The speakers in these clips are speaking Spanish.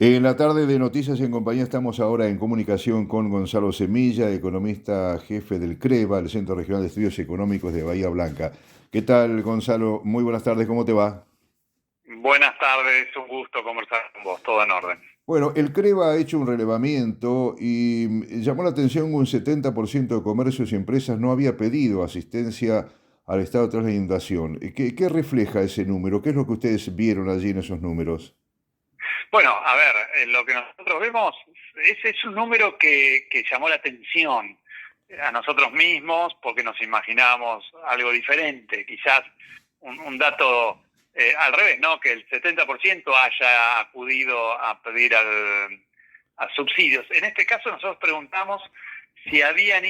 En la tarde de Noticias en Compañía estamos ahora en comunicación con Gonzalo Semilla, economista jefe del CREVA, el Centro Regional de Estudios Económicos de Bahía Blanca. ¿Qué tal, Gonzalo? Muy buenas tardes, ¿cómo te va? Buenas tardes, un gusto conversar con vos, todo en orden. Bueno, el CREVA ha hecho un relevamiento y llamó la atención que un 70% de comercios y empresas no había pedido asistencia al Estado tras la inundación. ¿Qué refleja ese número? ¿Qué es lo que ustedes vieron allí en esos números? Bueno, a ver, lo que nosotros vemos es un número que llamó la atención a nosotros mismos porque nos imaginábamos algo diferente, quizás un dato al revés, ¿no? Que el 70% haya acudido a pedir a subsidios. En este caso nosotros preguntamos si habían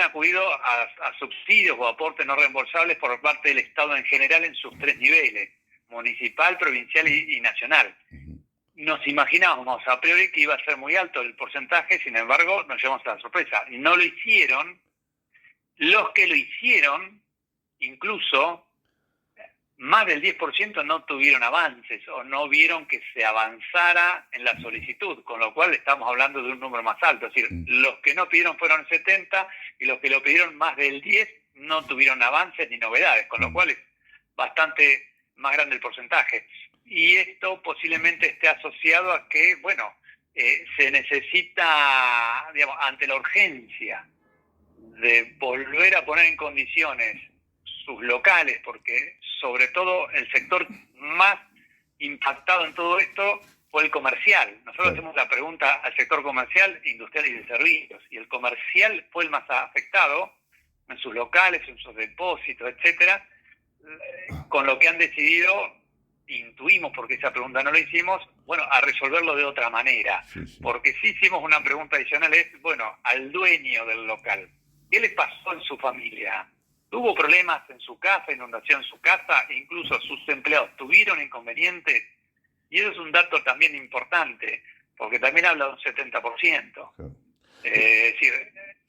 acudido a subsidios o aportes no reembolsables por parte del Estado en general en sus tres niveles, municipal, provincial y nacional. Nos imaginábamos a priori que iba a ser muy alto el porcentaje, sin embargo nos llevamos a la sorpresa. No lo hicieron. Los que lo hicieron, incluso más del 10% no tuvieron avances o no vieron que se avanzara en la solicitud, con lo cual estamos hablando de un número más alto. Es decir, los que no pidieron fueron el 70 y los que lo pidieron más del 10 no tuvieron avances ni novedades, con lo cual es bastante más grande el porcentaje. Y esto posiblemente esté asociado a que, bueno, se necesita, digamos, ante la urgencia de volver a poner en condiciones sus locales, porque sobre todo el sector más impactado en todo esto fue el comercial. Nosotros Claro. hacemos la pregunta al sector comercial, industrial y de servicios, y el comercial fue el más afectado en sus locales, en sus depósitos, etcétera, con lo que han decidido, intuimos, porque esa pregunta no la hicimos, bueno, a resolverlo de otra manera. Sí, sí. Porque sí hicimos una pregunta adicional, es, bueno, al dueño del local, ¿qué le pasó en su familia? ¿Tuvo problemas en su casa, inundación en su casa? E incluso sus empleados tuvieron inconvenientes. Y eso es un dato también importante, porque también habla de un 70%. Claro. Es decir,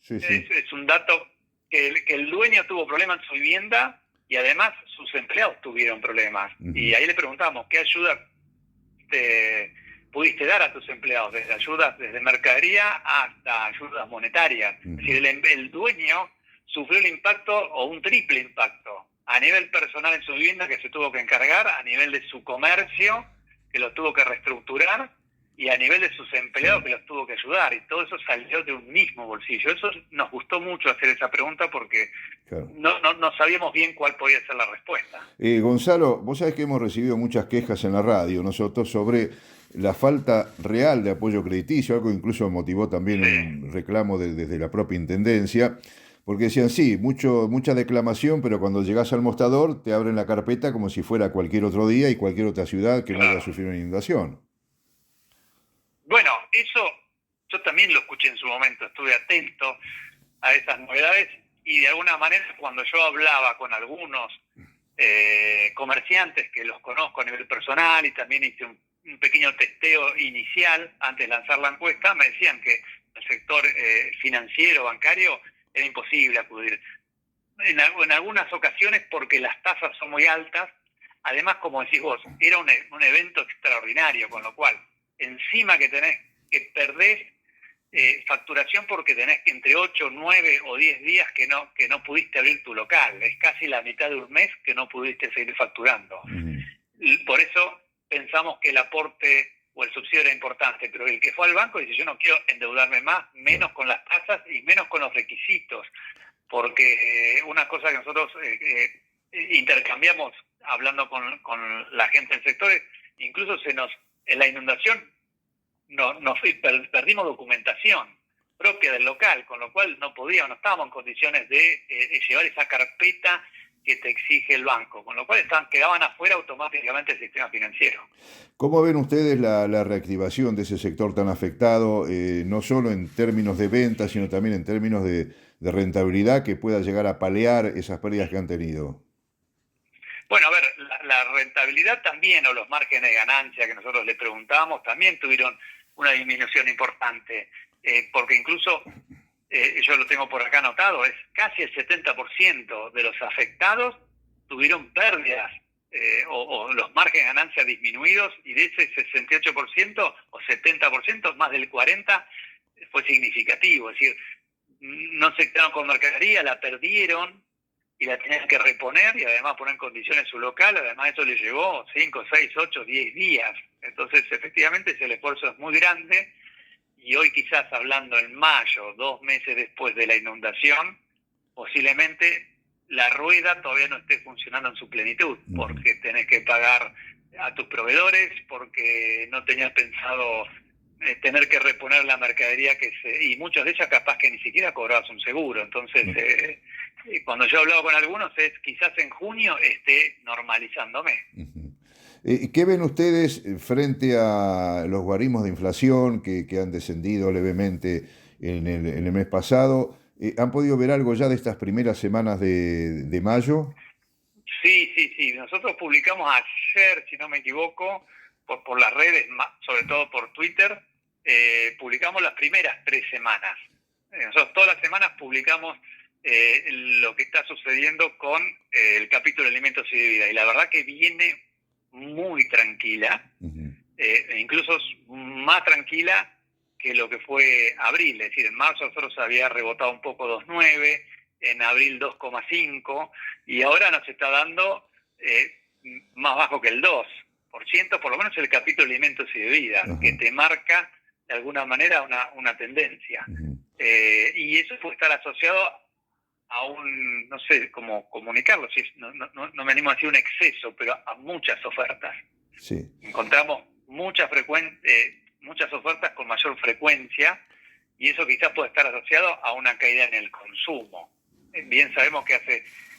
Sí, sí. es un dato que el dueño tuvo problemas en su vivienda y además sus empleados tuvieron problemas. Y Ujú. ahí le preguntamos, ¿qué ayuda te pudiste dar a tus empleados? Desde ayudas desde mercadería hasta ayudas monetarias. Es Ujú. decir, el dueño sufrió el impacto o un triple impacto a nivel personal en su vivienda, que se tuvo que encargar, a nivel de su comercio, que lo tuvo que reestructurar, y a nivel de sus empleados, Sí, que los tuvo que ayudar. Y todo eso salió de un mismo bolsillo. Eso nos gustó mucho hacer esa pregunta porque claro. no sabíamos bien cuál podía ser la respuesta. Gonzalo, vos sabés que hemos recibido muchas quejas en la radio nosotros sobre la falta real de apoyo crediticio, algo que incluso motivó también Sí, un reclamo desde la propia Intendencia, porque decían, sí, mucha declamación, pero cuando llegás al mostrador te abren la carpeta como si fuera cualquier otro día y cualquier otra ciudad que no haya claro. sufrido una inundación. Bueno, eso yo también lo escuché en su momento, estuve atento a esas novedades y de alguna manera cuando yo hablaba con algunos comerciantes que los conozco a nivel personal y también hice un pequeño testeo inicial antes de lanzar la encuesta, me decían que el sector financiero, bancario, era imposible acudir. En algunas ocasiones porque las tasas son muy altas, además, como decís vos, era un evento extraordinario, con lo cual, encima que tenés que perder facturación porque tenés que entre 8, 9 o 10 días que no pudiste abrir tu local. Es casi la mitad de un mes que no pudiste seguir facturando. Ujú. Y por eso pensamos que el aporte o el subsidio era importante, pero el que fue al banco dice, yo no quiero endeudarme más, Claro. menos con las tasas y menos con los requisitos, porque una cosa que nosotros intercambiamos hablando con la gente del sector, incluso en la inundación perdimos documentación propia del local, con lo cual no estábamos en condiciones de llevar esa carpeta que te exige el banco, con lo cual quedaban afuera automáticamente el sistema financiero. ¿Cómo ven ustedes la reactivación de ese sector tan afectado, no solo en términos de ventas, sino también en términos de rentabilidad que pueda llegar a paliar esas pérdidas que han tenido? Bueno, a ver, la rentabilidad también, o los márgenes de ganancia que nosotros le preguntábamos, también tuvieron una disminución importante, porque incluso, yo lo tengo por acá anotado, es casi el 70% de los afectados tuvieron pérdidas o los márgenes de ganancia disminuidos, y de ese 68% o 70%, más del 40% fue significativo. Es decir, no se quedaron con mercadería, la perdieron y la tenían que reponer y además poner en condiciones su local. Además eso le llevó 5, 6, 8, 10 días. Entonces efectivamente el esfuerzo es muy grande, y hoy quizás hablando en mayo, 2 meses después de la inundación, posiblemente la rueda todavía no esté funcionando en su plenitud, porque tenés que pagar a tus proveedores, porque no tenías pensado tener que reponer la mercadería y muchas de ellas capaz que ni siquiera cobrabas un seguro. Entonces, cuando yo he hablado con algunos, es quizás en junio esté normalizándome. ¿Qué ven ustedes frente a los guarismos de inflación que han descendido levemente en el mes pasado? ¿Han podido ver algo ya de estas primeras semanas de mayo? Sí. Nosotros publicamos ayer, si no me equivoco, por las redes, sobre todo por Twitter, publicamos las primeras 3 semanas. Nosotros todas las semanas publicamos lo que está sucediendo con el capítulo de alimentos y bebidas. Y la verdad que viene muy tranquila, incluso más tranquila que lo que fue abril. Es decir, en marzo nosotros había rebotado un poco 2,9, en abril 2,5, y ahora nos está dando más bajo que el 2%, por lo menos el capítulo de alimentos y bebidas, que te marca de alguna manera una tendencia. Y eso puede estar asociado a un, no sé cómo comunicarlo, no me animo a decir un exceso, pero a muchas ofertas. Sí. Encontramos muchas ofertas con mayor frecuencia, y eso quizás puede estar asociado a una caída en el consumo. Bien sabemos que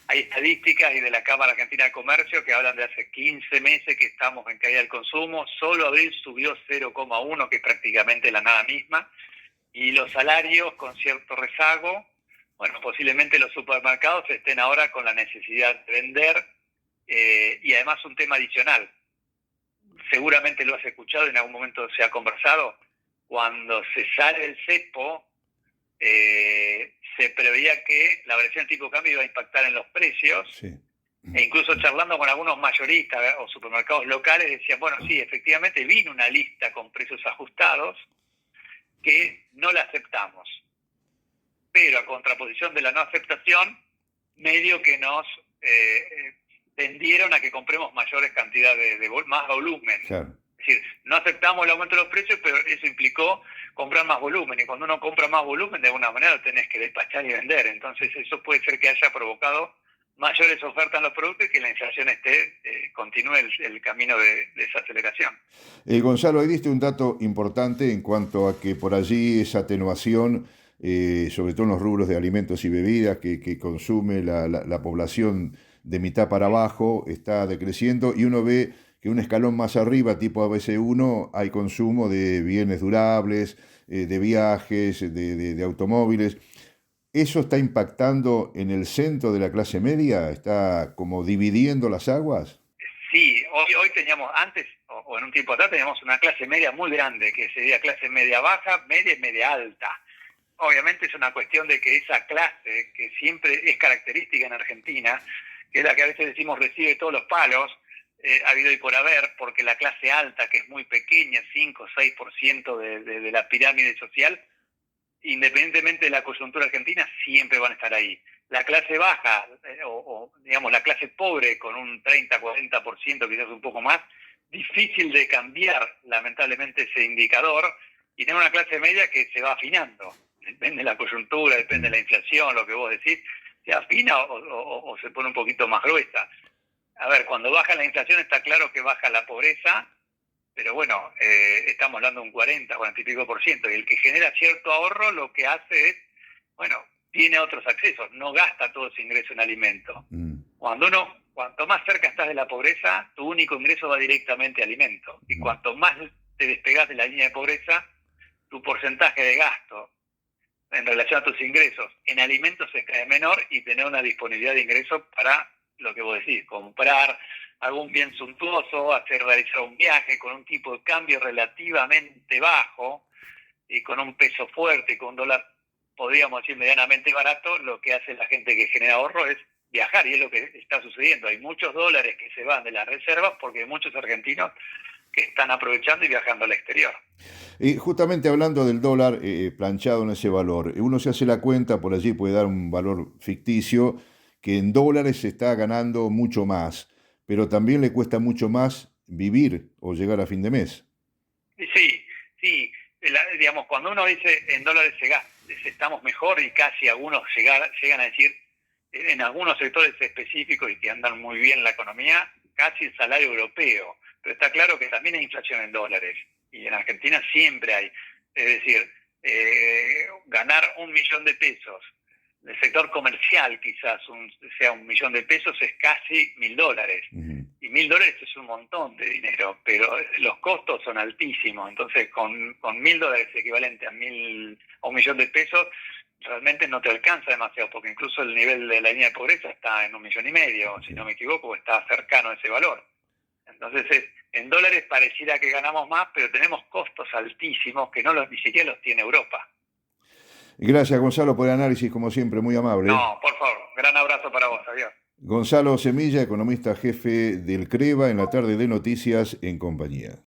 hay estadísticas y de la Cámara Argentina de Comercio que hablan de hace 15 meses que estamos en caída del consumo. Solo abril subió 0,1, que es prácticamente la nada misma, y los salarios con cierto rezago. Bueno, posiblemente los supermercados estén ahora con la necesidad de vender, y además un tema adicional, seguramente lo has escuchado y en algún momento se ha conversado, cuando se sale el cepo, se preveía que la variación de tipo de cambio iba a impactar en los precios, sí. E incluso charlando con algunos mayoristas o supermercados locales decían, bueno, sí, efectivamente vino una lista con precios ajustados que no la aceptamos, pero a contraposición de la no aceptación, medio que nos tendieron a que compremos mayores cantidades de más volumen. Claro. Es decir, no aceptamos el aumento de los precios, pero eso implicó comprar más volumen, y cuando uno compra más volumen, de alguna manera lo tenés que despachar y vender. Entonces eso puede ser que haya provocado mayores ofertas en los productos y que la inflación continúe el camino de desaceleración. Gonzalo, ahí diste un dato importante en cuanto a que por allí esa atenuación, sobre todo en los rubros de alimentos y bebidas que consume la población de mitad para abajo, está decreciendo, y uno ve que un escalón más arriba, tipo ABC1, hay consumo de bienes durables, de viajes, de automóviles. ¿Eso está impactando en el centro de la clase media? ¿Está como dividiendo las aguas? Sí, hoy teníamos, antes, o en un tiempo atrás, teníamos una clase media muy grande, que sería clase media baja, media y media alta. Obviamente es una cuestión de que esa clase, que siempre es característica en Argentina, que es la que a veces decimos recibe todos los palos, ha habido y por haber, porque la clase alta, que es muy pequeña, 5 o 6% de la pirámide social, independientemente de la coyuntura argentina, siempre van a estar ahí. La clase baja, o digamos la clase pobre, con un 30-40%, quizás un poco más, difícil de cambiar, lamentablemente, ese indicador, y tener una clase media que se va afinando. Depende de la coyuntura, depende de la inflación, lo que vos decís, se afina o se pone un poquito más gruesa. A ver, cuando baja la inflación está claro que baja la pobreza, pero bueno, estamos hablando de un 40 y pico por ciento, y el que genera cierto ahorro lo que hace es, bueno, tiene otros accesos, no gasta todo ese ingreso en alimento. Cuanto más cerca estás de la pobreza, tu único ingreso va directamente a alimento, y cuanto más te despegas de la línea de pobreza, tu porcentaje de gasto en relación a tus ingresos en alimentos es cada vez menor, y tener una disponibilidad de ingresos para lo que vos decís, comprar algún bien suntuoso, realizar un viaje con un tipo de cambio relativamente bajo y con un peso fuerte, con un dólar, podríamos decir, medianamente barato. Lo que hace la gente que genera ahorro es viajar, y es lo que está sucediendo. Hay muchos dólares que se van de las reservas porque hay muchos argentinos que están aprovechando y viajando al exterior. Y justamente hablando del dólar planchado en ese valor, uno se hace la cuenta, por allí puede dar un valor ficticio, que en dólares se está ganando mucho más, pero también le cuesta mucho más vivir o llegar a fin de mes. Y sí, sí, digamos, cuando uno dice en dólares estamos mejor, y casi algunos llegan a decir, en algunos sectores específicos y que andan muy bien la economía, casi el salario europeo. Pero está claro que también hay inflación en dólares, y en Argentina siempre hay. Es decir, ganar 1 millón de pesos, el sector comercial quizás sea 1 millón de pesos, es casi $1.000. Ujú. Y $1.000 es un montón de dinero, pero los costos son altísimos. Entonces, con $1.000 equivalente a 1 millón de pesos, realmente no te alcanza demasiado, porque incluso el nivel de la línea de pobreza está en 1,5 millones, si no me equivoco, o está cercano a ese valor. Entonces, en dólares pareciera que ganamos más, pero tenemos costos altísimos que ni siquiera los tiene Europa. Gracias, Gonzalo, por el análisis, como siempre, muy amable. No, por favor, gran abrazo para vos, adiós. Gonzalo Semilla, economista jefe del CREVA en la tarde de Noticias en compañía.